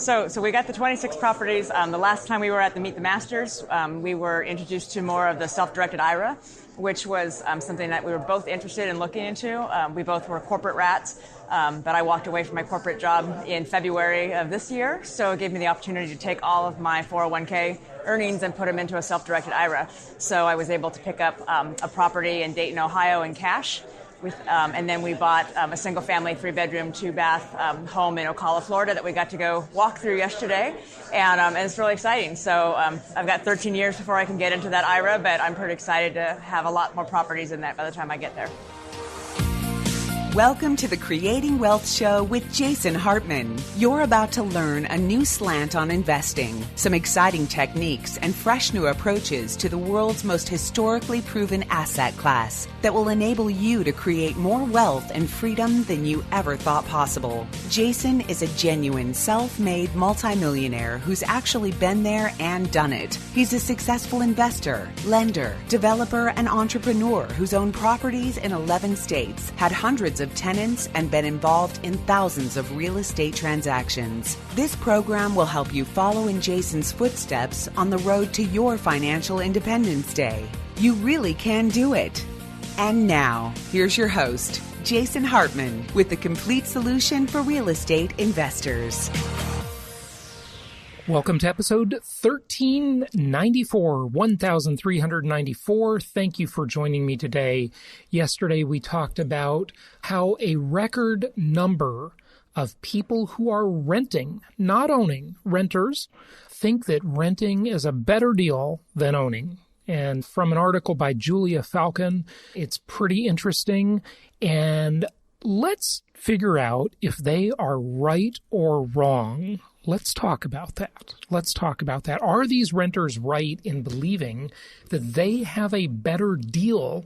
So we got the 26 properties. The last time we were at the Meet the Masters, we were introduced to more of the self-directed IRA, which was something that we were both interested in looking into. We both were corporate rats, but I walked away from my corporate job in February of this year, so it gave me the opportunity to take all of my 401k earnings and put them into a self-directed IRA. So I was able to pick up a property in Dayton, Ohio in cash. And then we bought a single-family, 3-bedroom, 2-bath home in Ocala, Florida that we got to go walk through yesterday, and it's really exciting. So I've got 13 years before I can get into that IRA, but I'm pretty excited to have a lot more properties in that by the time I get there. Welcome to the Creating Wealth Show with Jason Hartman. You're about to learn a new slant on investing, some exciting techniques, and fresh new approaches to the world's most historically proven asset class that will enable you to create more wealth and freedom than you ever thought possible. Jason is a genuine self-made multimillionaire who's actually been there and done it. He's a successful investor, lender, developer, and entrepreneur who's owned properties in 11 states, had hundreds of tenants, and been involved in thousands of real estate transactions. This program will help you follow in Jason's footsteps on the road to your financial independence day. You really can do it. And now, here's your host, Jason Hartman, with the complete solution for real estate investors. Welcome to episode 1394. Thank you for joining me today. Yesterday, we talked about how a record number of people who are renting, not owning, renters, think that renting is a better deal than owning. And from an article by Julia Falcon, it's pretty interesting. And let's figure out if they are right or wrong. Let's talk about that. Are these renters right in believing that they have a better deal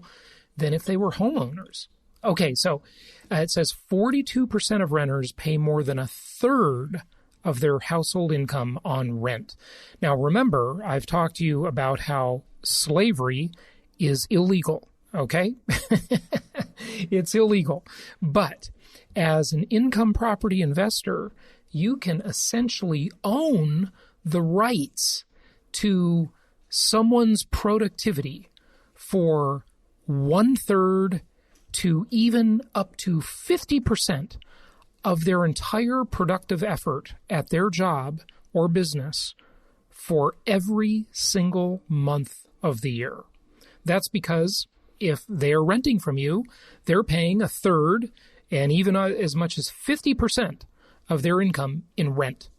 than if they were homeowners? Okay, so it says 42% of renters pay more than a third of their household income on rent. Now, remember, I've talked to you about how slavery is illegal, okay? It's illegal. But as an income property investor, you can essentially own the rights to someone's productivity for 1/3 to even up to 50% of their entire productive effort at their job or business for every single month of the year. That's because if they're renting from you, they're paying 1/3 and even as much as 50% of their income in rent.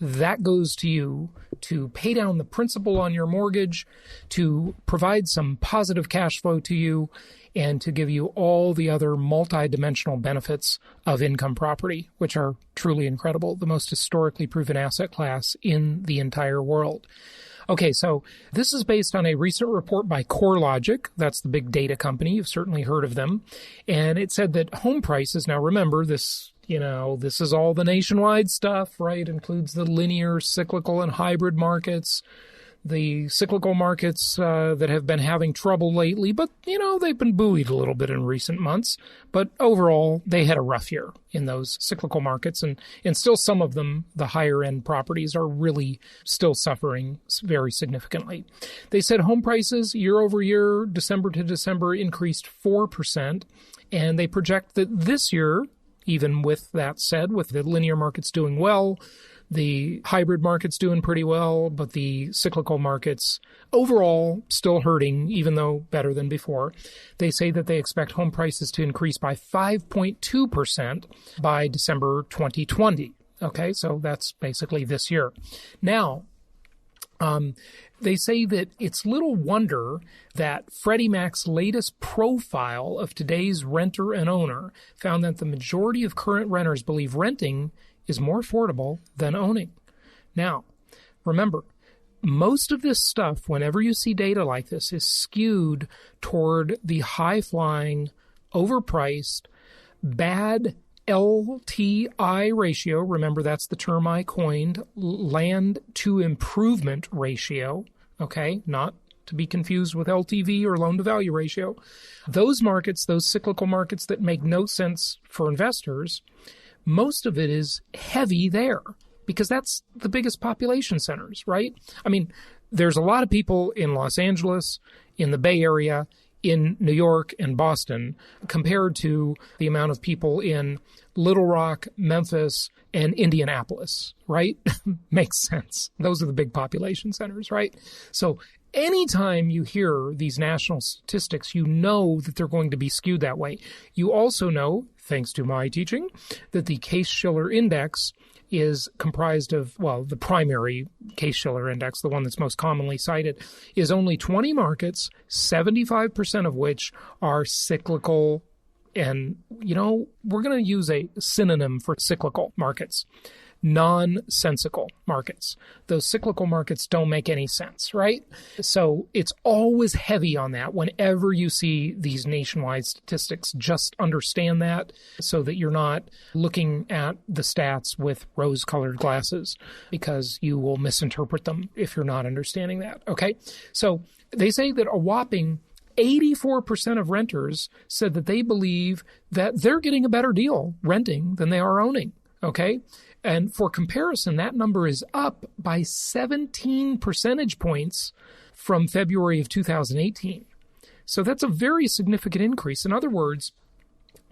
That goes to you to pay down the principal on your mortgage, to provide some positive cash flow to you, and to give you all the other multidimensional benefits of income property, which are truly incredible, the most historically proven asset class in the entire world. Okay, so this is based on a recent report by CoreLogic. That's the big data company. You've certainly heard of them. And it said that home prices, now remember this is all the nationwide stuff, right? Includes the linear, cyclical, and hybrid markets. The cyclical markets that have been having trouble lately, but, they've been buoyed a little bit in recent months. But overall, they had a rough year in those cyclical markets. And still some of them, the higher-end properties, are really still suffering very significantly. They said home prices year over year, December to December, increased 4%. And they project that this year, even with that said, with the linear markets doing well, the hybrid market's doing pretty well, but the cyclical markets overall still hurting, even though better than before. They say that they expect home prices to increase by 5.2% by December 2020. Okay, so that's basically this year. Now, they say that it's little wonder that Freddie Mac's latest profile of today's renter and owner found that the majority of current renters believe renting is more affordable than owning. Now, remember, most of this stuff, whenever you see data like this, is skewed toward the high-flying, overpriced, bad LTI ratio. Remember, that's the term I coined, land to improvement ratio, okay? Not to be confused with LTV or loan to value ratio. Those markets, those cyclical markets that make no sense for investors, most of it is heavy there. because that's the biggest population centers, right? I mean, there's a lot of people in Los Angeles, in the Bay Area, in New York and Boston compared to the amount of people in Little Rock, Memphis, and Indianapolis, right? Makes sense. Those are the big population centers, right? So anytime you hear these national statistics, you know that they're going to be skewed that way. You also know, thanks to my teaching, that the Case-Shiller Index is comprised of, well, the primary Case-Shiller Index, the one that's most commonly cited, is only 20 markets, 75% of which are cyclical. And, you know, we're going to use a synonym for cyclical markets. Nonsensical markets. Those cyclical markets don't make any sense, right? So it's always heavy on that whenever you see these nationwide statistics. Just understand that so that you're not looking at the stats with rose-colored glasses, because you will misinterpret them if you're not understanding that, okay? So they say that a whopping 84% of renters said that they believe that they're getting a better deal renting than they are owning, okay? And for comparison, that number is up by 17 percentage points from February of 2018. So that's a very significant increase. In other words,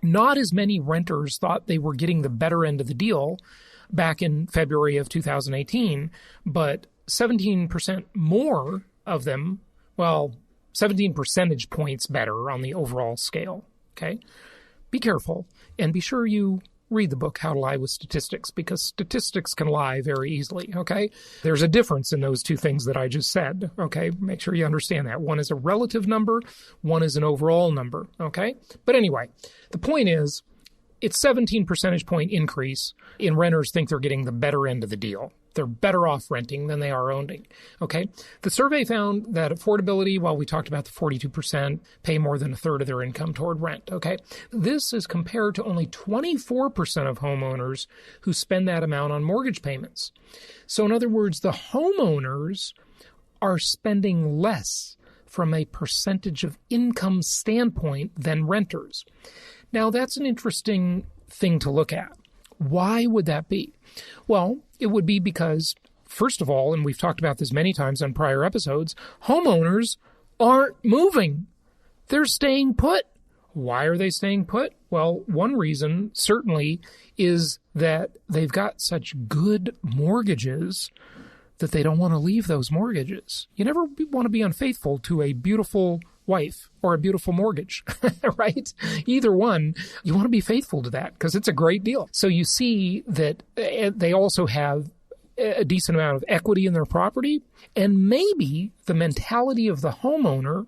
not as many renters thought they were getting the better end of the deal back in February of 2018, but 17% more of them, well, 17 percentage points better on the overall scale, okay? Be careful and be sure you read the book, How to Lie with Statistics, because statistics can lie very easily, okay? There's a difference in those two things that I just said, okay? Make sure you understand that. One is a relative number, one is an overall number, okay? But anyway, the point is, it's 17 percentage point increase in renters think they're getting the better end of the deal. They're better off renting than they are owning, okay? The survey found that affordability, while we talked about the 42%, pay more than a third of their income toward rent, okay? This is compared to only 24% of homeowners who spend that amount on mortgage payments. So in other words, the homeowners are spending less from a percentage of income standpoint than renters. Now, that's an interesting thing to look at. Why would that be? Well, it would be because, first of all, and we've talked about this many times on prior episodes, homeowners aren't moving. They're staying put. Why are they staying put? Well, one reason certainly is that they've got such good mortgages that they don't want to leave those mortgages. You never want to be unfaithful to a beautiful wife or a beautiful mortgage, right? Either one, you want to be faithful to that because it's a great deal. So you see that they also have a decent amount of equity in their property, and maybe the mentality of the homeowner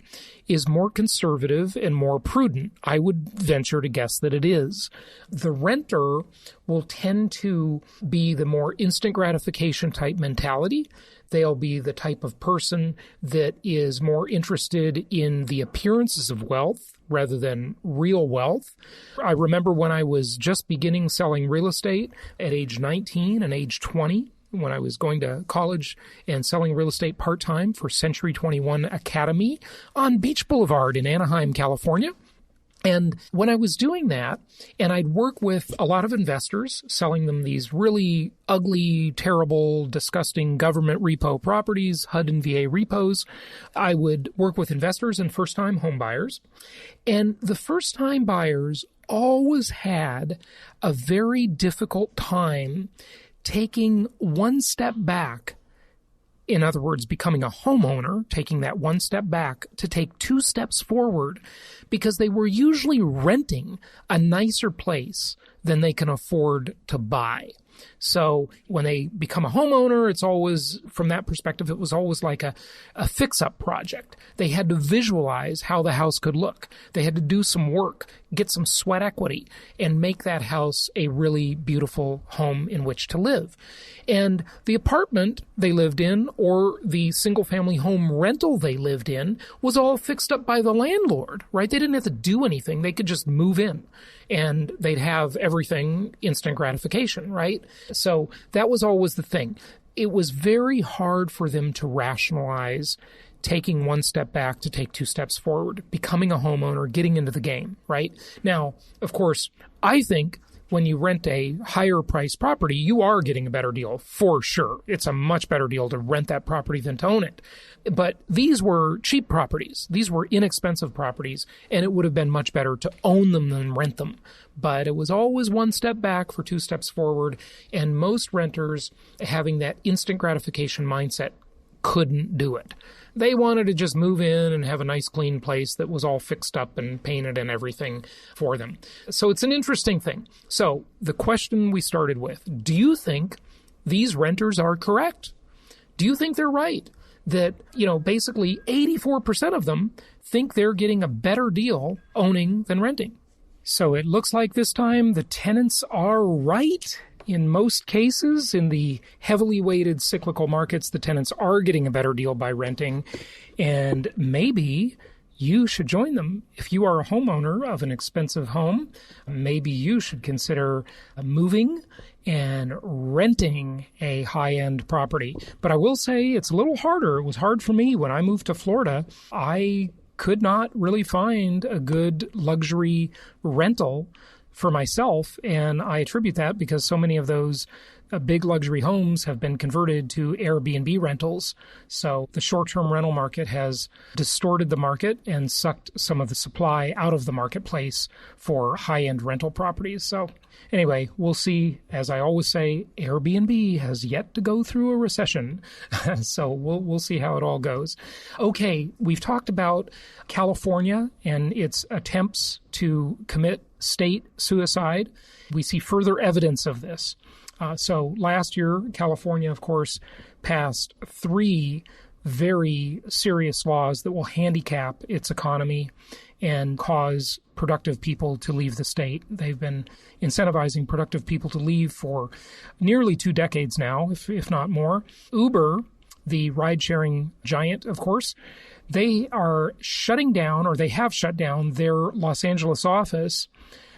is more conservative and more prudent. I would venture to guess that it is. The renter will tend to be the more instant gratification type mentality. They'll be the type of person that is more interested in the appearances of wealth rather than real wealth. I remember when I was just beginning selling real estate at age 19 and age 20, when I was going to college and selling real estate part-time for Century 21 Academy on Beach Boulevard in Anaheim, California. And when I was doing that, and I'd work with a lot of investors, selling them these really ugly, terrible, disgusting government repo properties, HUD and VA repos, I would work with investors and first-time home buyers. And the first-time buyers always had a very difficult time taking one step back, in other words, becoming a homeowner, taking that one step back to take two steps forward, because they were usually renting a nicer place than they can afford to buy. So when they become a homeowner, it's always, from that perspective, it was always like a fix-up project. They had to visualize how the house could look. They had to do some work, get some sweat equity, and make that house a really beautiful home in which to live. And the apartment they lived in, or the single-family home rental they lived in, was all fixed up by the landlord, right? They didn't have to do anything. They could just move in, and they'd have everything instant gratification, right? So that was always the thing. It was very hard for them to rationalize taking one step back to take two steps forward, becoming a homeowner, getting into the game, right? Now, of course, I think when you rent a higher priced property, you are getting a better deal for sure. It's a much better deal to rent that property than to own it. But these were cheap properties. These were inexpensive properties, and it would have been much better to own them than rent them. But it was always one step back for two steps forward, and most renters having that instant gratification mindset couldn't do it. They wanted to just move in and have a nice clean place that was all fixed up and painted and everything for them. So it's an interesting thing. So the question we started with, do you think these renters are correct? Do you think they're right? That, basically 84% of them think they're getting a better deal owning than renting. So it looks like this time the tenants are right. In most cases, in the heavily weighted cyclical markets, the tenants are getting a better deal by renting, and maybe you should join them. If you are a homeowner of an expensive home, maybe you should consider moving and renting a high-end property. But I will say it's a little harder. It was hard for me when I moved to Florida. I could not really find a good luxury rental for myself, and I attribute that because so many of those big luxury homes have been converted to Airbnb rentals. So the short-term rental market has distorted the market and sucked some of the supply out of the marketplace for high-end rental properties. So anyway, we'll see. As I always say, Airbnb has yet to go through a recession. So we'll see how it all goes. Okay, we've talked about California and its attempts to commit state suicide. We see further evidence of this. So last year, California, of course, passed 3 very serious laws that will handicap its economy and cause productive people to leave the state. They've been incentivizing productive people to leave for nearly 2 decades now, if not more. Uber, the ride-sharing giant, of course, they are shutting down, or they have shut down, their Los Angeles office.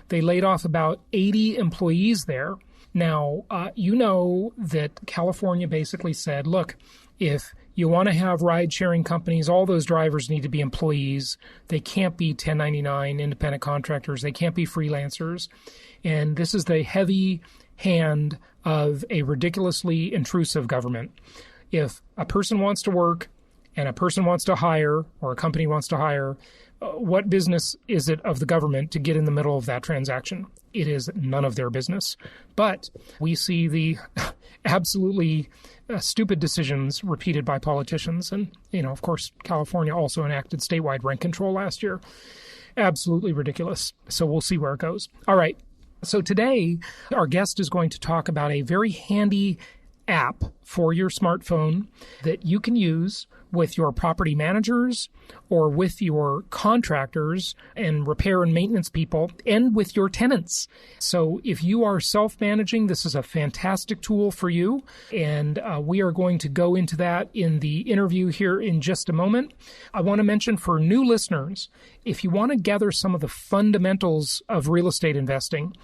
They laid off about 80 employees there. Now, you know that California basically said, look, if you want to have ride-sharing companies, all those drivers need to be employees. They can't be 1099 independent contractors. They can't be freelancers. And this is the heavy hand of a ridiculously intrusive government. If a person wants to work and a person wants to hire, or a company wants to hire, what business is it of the government to get in the middle of that transaction? It is none of their business. But we see the absolutely stupid decisions repeated by politicians. And, of course, California also enacted statewide rent control last year. Absolutely ridiculous. So we'll see where it goes. All right. So today, our guest is going to talk about a very handy app for your smartphone that you can use with your property managers or with your contractors and repair and maintenance people and with your tenants. So if you are self-managing, this is a fantastic tool for you. And we are going to go into that in the interview here in just a moment. I want to mention for new listeners, if you want to gather some of the fundamentals of real estate investing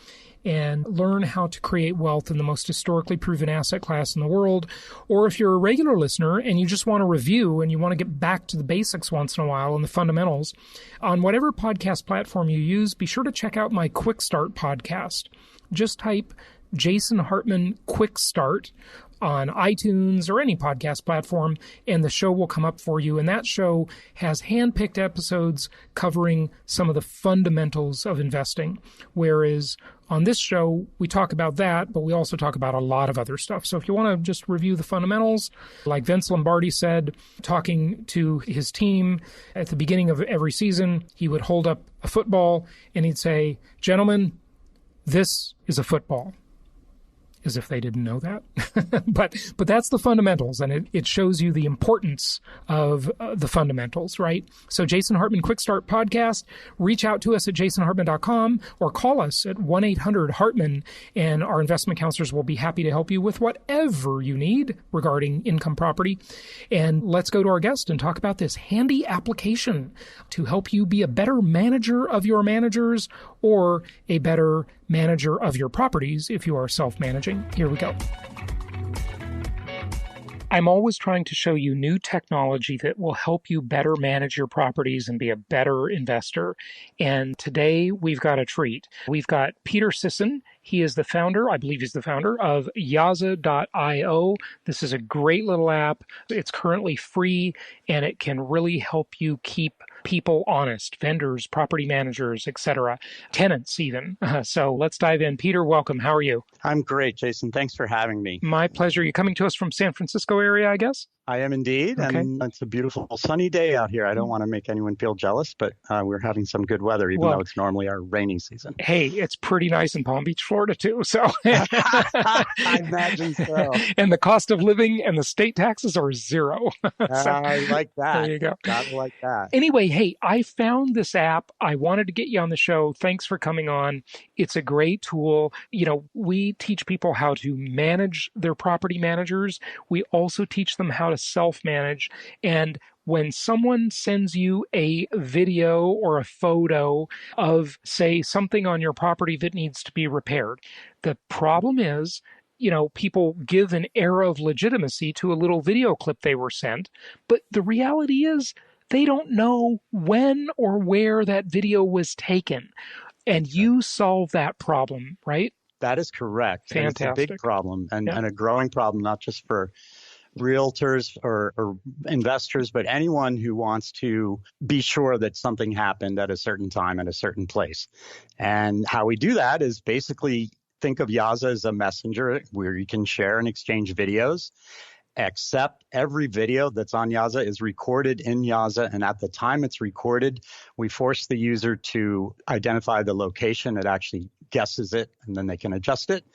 and learn how to create wealth in the most historically proven asset class in the world, or if you're a regular listener and you just want to review and you want to get back to the basics once in a while and the fundamentals, on whatever podcast platform you use, be sure to check out my Quick Start podcast. Just type Jason Hartman Quick Start on iTunes or any podcast platform, and the show will come up for you. And that show has hand-picked episodes covering some of the fundamentals of investing, whereas on this show, we talk about that, but we also talk about a lot of other stuff. So if you want to just review the fundamentals, like Vince Lombardi said, talking to his team at the beginning of every season, he would hold up a football and he'd say, "Gentlemen, this is a football." As if they didn't know that. But that's the fundamentals, and it shows you the importance of the fundamentals, right? So Jason Hartman Quick Start Podcast, reach out to us at jasonhartman.com or call us at 1-800-HARTMAN, and our investment counselors will be happy to help you with whatever you need regarding income property. And let's go to our guest and talk about this handy application to help you be a better manager of your managers or a better manager of your properties if you are self-managing. Here we go. I'm always trying to show you new technology that will help you better manage your properties and be a better investor. And today we've got a treat. We've got Peter Sisson. He is the founder, I believe he's the founder, of Yaza.io. This is a great little app. It's currently free, and it can really help you keep people honest, vendors, property managers, etc., tenants even. So let's dive in. Peter, welcome. How are you? I'm great, Jason. Thanks for having me. My pleasure. You're coming to us from San Francisco area, I guess? I am indeed, Okay. and it's a beautiful sunny day out here. I don't want to make anyone feel jealous, but we're having some good weather, even though it's normally our rainy season. Hey, it's pretty nice in Palm Beach, Florida, too. So I imagine so. And the cost of living and the state taxes are zero. So, I like that. There you go. Gotta like that. Anyway, hey, I found this app. I wanted to get you on the show. Thanks for coming on. It's a great tool. We teach people how to manage their property managers. We also teach them how to self-manage. And when someone sends you a video or a photo of, say, something on your property that needs to be repaired, the problem is, people give an air of legitimacy to a little video clip they were sent. But the reality is they don't know when or where that video was taken. And you solve that problem, right? That is correct. Fantastic. And it's a big problem and Yeah. a growing problem, not just for realtors or investors, but anyone who wants to be sure that something happened at a certain time at a certain place. And how we do that is basically think of Yaza as a messenger where you can share and exchange videos, except every video that's on Yaza is recorded in Yaza. And at the time it's recorded, we force the user to identify the location. It actually guesses it, and then they can adjust it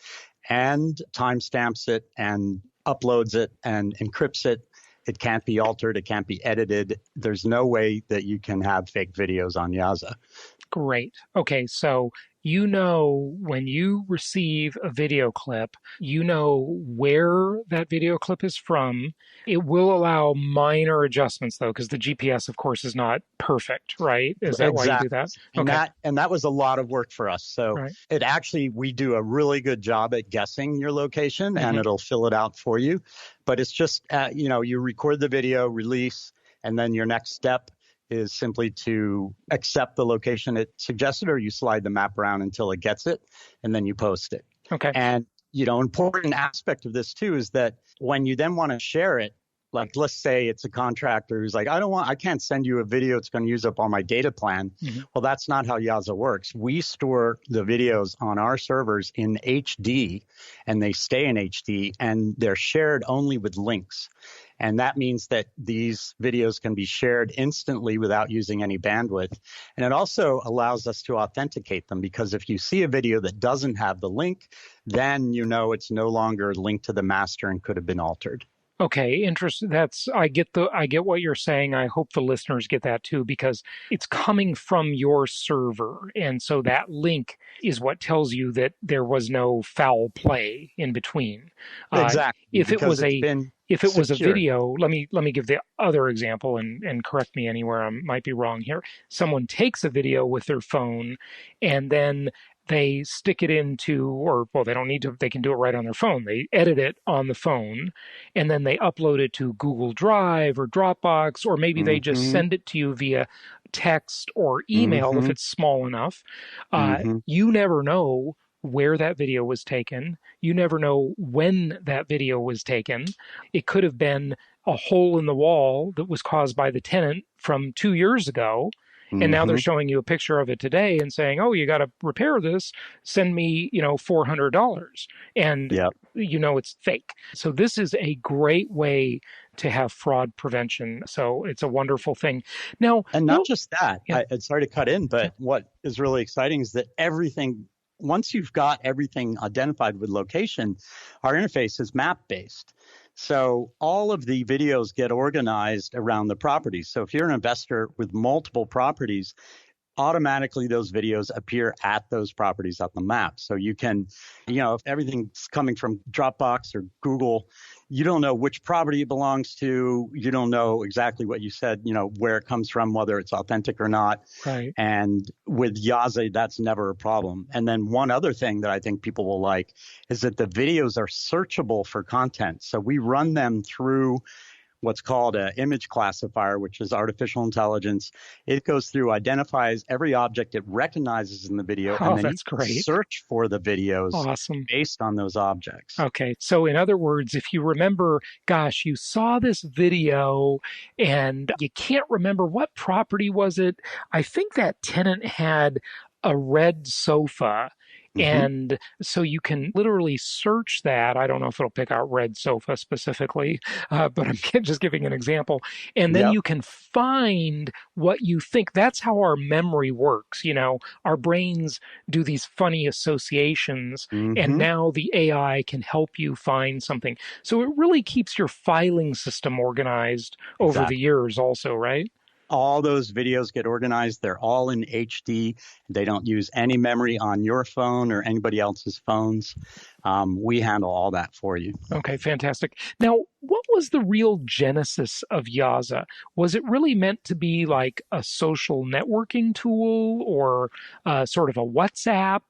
and timestamps it and uploads it and encrypts it. It can't be altered. It can't be edited. There's no way that you can have fake videos on Yaza. Great. Okay, so when you receive a video clip, where that video clip is from. It will allow minor adjustments, though, because the GPS, of course, is not perfect, right? Is that why you do that? Okay. And that was a lot of work for us. So Right. we do a really good job at guessing your location, and it'll fill it out for you. But it's just, you record the video, release, and then your next step is simply to accept the location it suggested, or you slide the map around until it gets it, and then you post it. Okay. And, important aspect of this too is that when you then want to share it, like let's say it's a contractor who's like, I can't send you a video. It's going to use up all my data plan. Well, that's not how Yaza works. We store the videos on our servers in HD, and they stay in HD, and they're shared only with links. And that means that these videos can be shared instantly without using any bandwidth. And it also allows us to authenticate them, because if you see a video that doesn't have the link, then it's no longer linked to the master and could have been altered. Okay, interesting. I get what you're saying. I hope the listeners get that too, because it's coming from your server. And so that link is what tells you that there was no foul play in between. Exactly. If it was a video, let me give the other example and correct me anywhere I might be wrong here. Someone takes a video with their phone and then they stick it into, they don't need to, they can do it right on their phone. They edit it on the phone, and then they upload it to Google Drive or Dropbox, or maybe they just send it to you via text or email if it's small enough. You never know where that video was taken. You never know when that video was taken. It could have been a hole in the wall that was caused by the tenant from 2 years ago. And now they're showing you a picture of it today and saying, oh, you got to repair this. Send me, $400. And it's fake. So this is a great way to have fraud prevention. So it's a wonderful thing. Now, and not just that, sorry to cut in, but what is really exciting is that once you've got everything identified with location, our interface is map-based. So all of the videos get organized around the properties. So if you're an investor with multiple properties, automatically those videos appear at those properties on the map. So you can, if everything's coming from Dropbox or Google, you don't know which property it belongs to. You don't know exactly what you said, where it comes from, whether it's authentic or not. Right. And with Yaza, that's never a problem. And then one other thing that I think people will like is that the videos are searchable for content. So we run them through what's called an image classifier, which is artificial intelligence. It goes through, identifies every object it recognizes in the video, and then that's you great. search for the videos Awesome. based on those objects. Okay. So in other words, if you remember, gosh, you saw this video and you can't remember what property was it. I think that tenant had a red sofa. And so you can literally search that. I don't know if it'll pick out red sofa specifically, but I'm just giving an example. And then you can find what you think. That's how our memory works. You know, our brains do these funny associations, and now the AI can help you find something. So it really keeps your filing system organized over the years also, right? All those videos get organized. They're all in HD. They don't use any memory on your phone or anybody else's phones. We handle all that for you. Okay, fantastic. Now, what was the real genesis of Yaza? Was it really meant to be like a social networking tool or sort of a WhatsApp?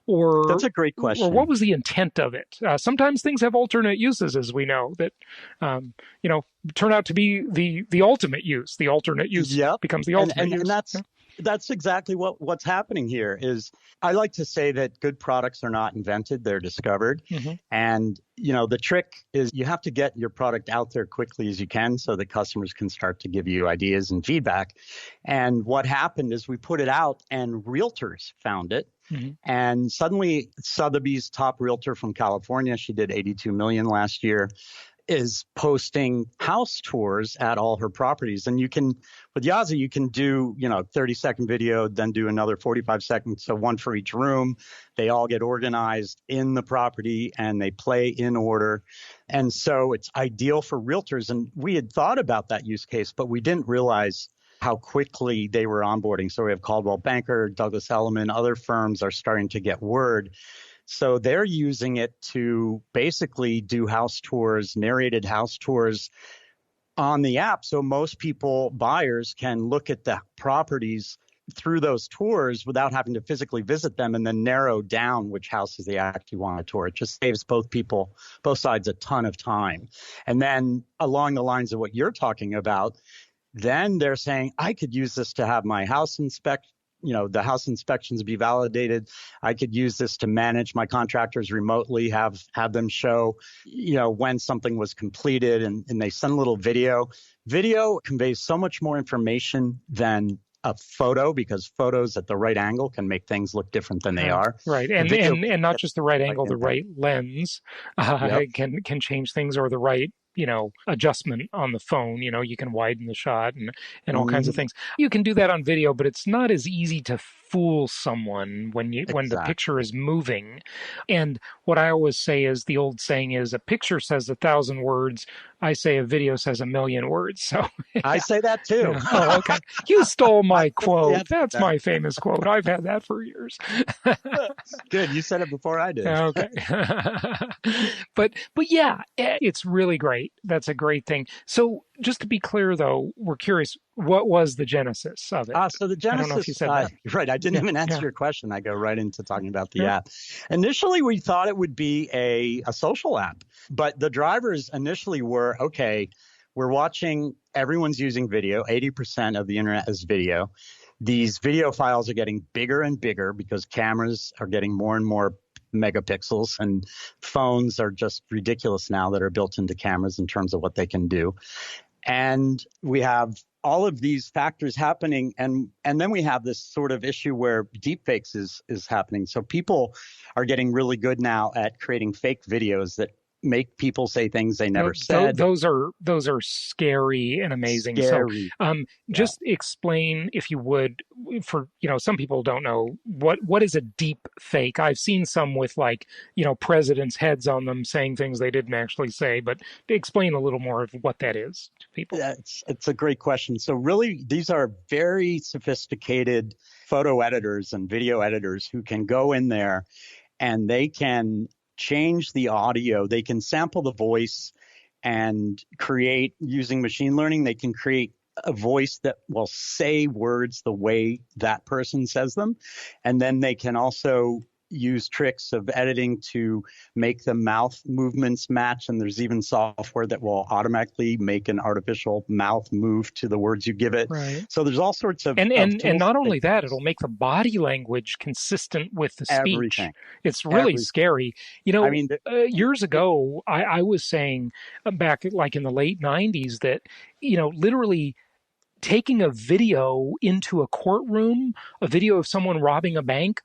Or that's a great question. Or what was the intent of it? Sometimes things have alternate uses, as we know, that turn out to be the ultimate use. The alternate use becomes the ultimate use. And that's exactly what's happening here. Is I like to say that good products are not invented, they're discovered. And the trick is you have to get your product out there quickly as you can so that customers can start to give you ideas and feedback. And what happened is we put it out and realtors found it. And suddenly Sotheby's top realtor from California, she did 82 million last year, is posting house tours at all her properties. And you can, with Yaza, you can do, 30-second video, then do another 45 seconds. So one for each room. They all get organized in the property and they play in order. And so it's ideal for realtors. And we had thought about that use case, but we didn't realize how quickly they were onboarding. So we have Coldwell Banker, Douglas Elliman, other firms are starting to get word. So they're using it to basically do house tours, narrated house tours on the app. So most buyers can look at the properties through those tours without having to physically visit them and then narrow down which houses they actually want to tour. It just saves both sides a ton of time. And then along the lines of what you're talking about, then they're saying, I could use this to have my house the house inspections be validated. I could use this to manage my contractors remotely, have them show, when something was completed and they send a little video. Video conveys so much more information than a photo because photos at the right angle can make things look different than they are. Right. And not just the right angle, the right lens can change things, or the right adjustment on the phone. You can widen the shot and all kinds of things. You can do that on video, but it's not as easy to fool someone when the picture is moving. And what I always say is, the old saying is, a picture says 1,000 words. I say a video says 1,000,000 words. So I say that too. Oh, okay. You stole my quote. That's my famous quote. I've had that for years. Good. You said it before I did. Okay. But yeah, it's really great. That's a great thing. So just to be clear, though, we're curious, what was the genesis of it? So the genesis, I don't know if you said that. Right. I didn't even answer your question. I go right into talking about the app. Initially, we thought it would be a social app, but the drivers initially were, okay, we're watching, everyone's using video. 80% of the internet is video. These video files are getting bigger and bigger because cameras are getting more and more megapixels, and phones are just ridiculous now that are built into cameras in terms of what they can do. And we have all of these factors happening. And then we have this sort of issue where deepfakes is happening. So people are getting really good now at creating fake videos that make people say things they never said. Those are scary and amazing. Scary. So just explain, if you would, for some people don't know, what is a deep fake. I've seen some with presidents' heads on them saying things they didn't actually say, but explain a little more of what that is to people. It's a great question. So really, these are very sophisticated photo editors and video editors who can go in there and they can change the audio. They can sample the voice and create, using machine learning, they can create a voice that will say words the way that person says them. And then they can also use tricks of editing to make the mouth movements match. And there's even software that will automatically make an artificial mouth move to the words you give it. Right. So there's all sorts of and not only that, it'll make the body language consistent with the speech. Everything. It's really scary. I mean, years ago, I was saying back like in the late 90s that, literally taking a video into a courtroom, a video of someone robbing a bank,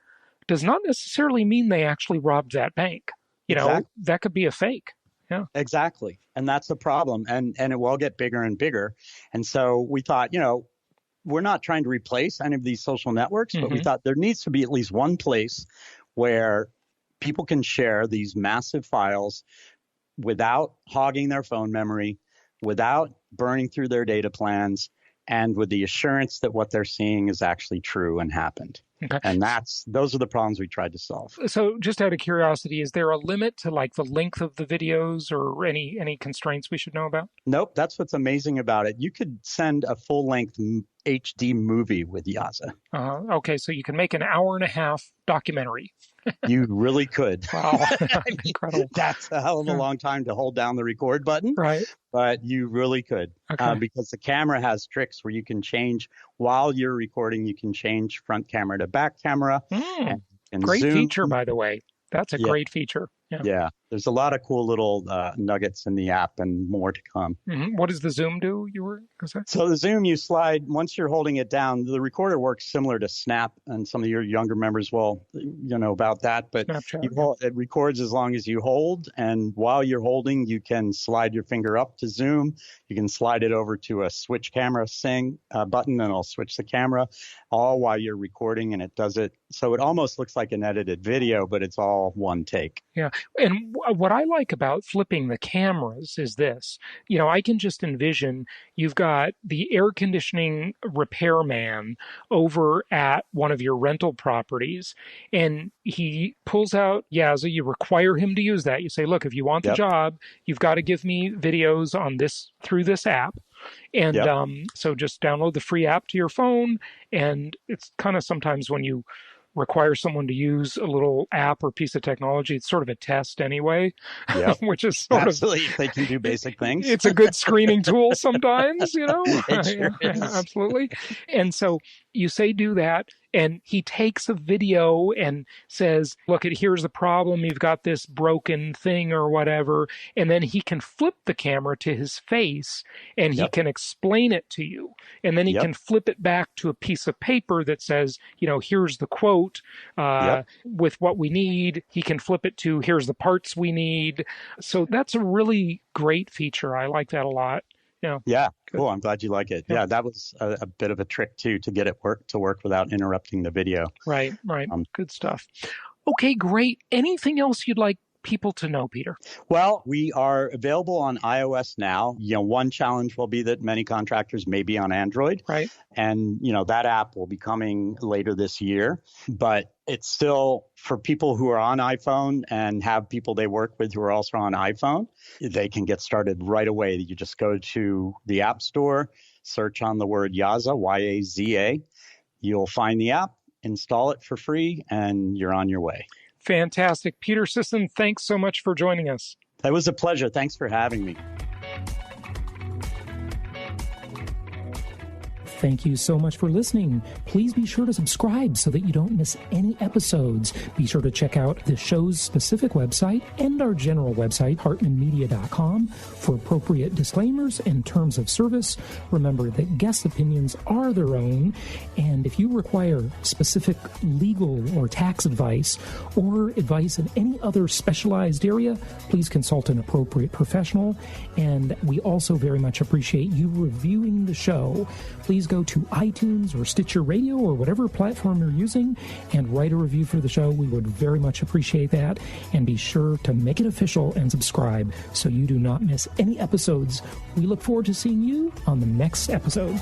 does not necessarily mean they actually robbed that bank. Exactly. That could be a fake. Yeah. Exactly. And that's the problem. And it will get bigger and bigger. And so we thought, we're not trying to replace any of these social networks, but we thought there needs to be at least one place where people can share these massive files without hogging their phone memory, without burning through their data plans, and with the assurance that what they're seeing is actually true and happened. Okay. And those are the problems we tried to solve. So just out of curiosity, is there a limit to like the length of the videos or any constraints we should know about? Nope. That's what's amazing about it. You could send a full-length HD movie with Yaza. Okay, so you can make an 1.5-hour documentary. You really could. Wow. Incredible. That's a hell of a long time to hold down the record button. Right. But you really could. Okay. Because the camera has tricks where you can change while you're recording, you can change front camera to back camera. And great zoom. Feature, by the way. That's a great feature. Yeah. There's a lot of cool little nuggets in the app and more to come. What does the zoom do, you were going to say? So the zoom, you slide, once you're holding it down, the recorder works similar to Snap, and some of your younger members will, know about that. But it records as long as you hold, and while you're holding, you can slide your finger up to zoom. You can slide it over to a switch camera button, and it'll switch the camera, all while you're recording, and it does it. So it almost looks like an edited video, but it's all one take. Yeah. And what I like about flipping the cameras is this. I can just envision you've got the air conditioning repairman over at one of your rental properties, and he pulls out Yaza. You require him to use that. You say, look, if you want the job, you've got to give me videos on this through this app. And so just download the free app to your phone. And it's kind of sometimes when you require someone to use a little app or piece of technology, it's sort of a test anyway, which is sort Absolutely. They can do basic things. It's a good screening tool sometimes, It sure is. Absolutely. And so you say do that, and he takes a video and says, look, here's the problem. You've got this broken thing or whatever. And then he can flip the camera to his face and he can explain it to you. And then he can flip it back to a piece of paper that says, here's the quote with what we need. He can flip it to here's the parts we need. So that's a really great feature. I like that a lot. Yeah. Cool. I'm glad you like it. Yeah, that was a bit of a trick too, to get it to work without interrupting the video. Right. Good stuff. Okay, great. Anything else you'd like people to know, Peter? Well, we are available on iOS now. One challenge will be that many contractors may be on Android. Right. And, that app will be coming later this year. But it's still for people who are on iPhone and have people they work with who are also on iPhone. They can get started right away. You just go to the App Store, search on the word Yaza, Y-A-Z-A. You'll find the app, install it for free, and you're on your way. Fantastic. Peter Sisson, thanks so much for joining us. It was a pleasure. Thanks for having me. Thank you so much for listening. Please be sure to subscribe so that you don't miss any episodes. Be sure to check out the show's specific website and our general website, hartmanmedia.com, for appropriate disclaimers and terms of service. Remember that guest opinions are their own, and if you require specific legal or tax advice or advice in any other specialized area, please consult an appropriate professional. And we also very much appreciate you reviewing the show. Please go to iTunes or Stitcher Radio or whatever platform you're using and write a review for the show. We would very much appreciate that. And be sure to make it official and subscribe so you do not miss any episodes. We look forward to seeing you on the next episode.